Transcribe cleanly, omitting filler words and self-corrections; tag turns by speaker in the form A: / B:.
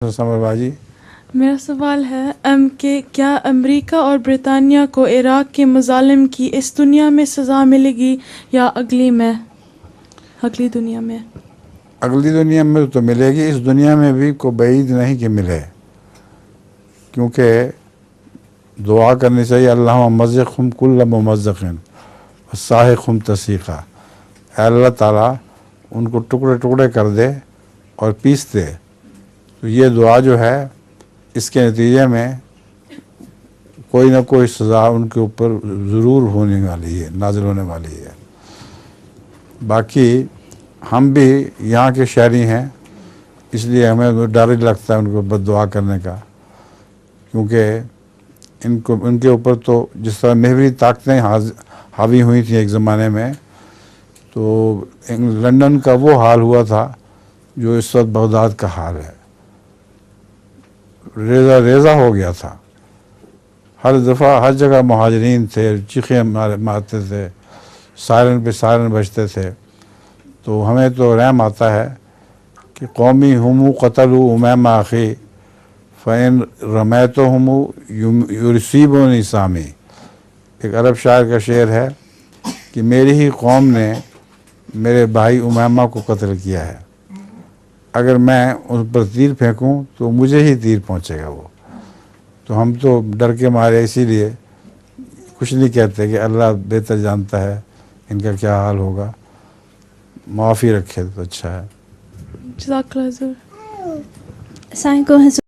A: سمر باجی،
B: میرا سوال ہے کہ کیا امریکہ اور برطانیہ کو عراق کے مظالم کی اس دنیا میں سزا ملے گی یا اگلی دنیا میں؟
A: اگلی دنیا میں تو ملے گی، اس دنیا میں بھی کوئی بعید نہیں کہ ملے، کیونکہ دعا کرنی چاہیے اللہم مزقہم کل ممزق وساحقہم تسیقا، اے اللہ تعالیٰ ان کو ٹکڑے ٹکڑے کر دے اور پیس دے۔ تو یہ دعا جو ہے اس کے نتیجے میں کوئی نہ کوئی سزا ان کے اوپر ضرور ہونے والی ہے، نازل ہونے والی ہے۔ باقی ہم بھی یہاں کے شہری ہیں، اس لیے ہمیں ڈر ہی لگتا ہے ان کو بد دعا کرنے کا، کیونکہ ان کے اوپر تو جس طرح محوری طاقتیں حاوی ہوئی تھیں ایک زمانے میں، تو لندن کا وہ حال ہوا تھا جو اس وقت بغداد کا حال ہے، ریزہ ریزہ ہو گیا تھا۔ ہر دفعہ ہر جگہ مہاجرین تھے، چیخیں مارتے تھے، سائرن پہ سائرن بجتے تھے۔ تو ہمیں تو رحم آتا ہے کہ قومی ہمو قتلوا امیمہ اخی فإن رمیتہم یصیبنی سامی۔ ایک عرب شاعر کا شعر ہے کہ میری ہی قوم نے میرے بھائی امیمہ کو قتل کیا ہے، اگر میں ان پر تیر پھینکوں تو مجھے ہی تیر پہنچے گا وہ۔ تو ہم تو ڈر کے مارے اسی لیے کچھ نہیں کہتے کہ اللہ بہتر جانتا ہے ان کا کیا حال ہوگا، معافی رکھے تو اچھا ہے۔
B: جزاک اللہ خیر۔
C: السلام علیکم۔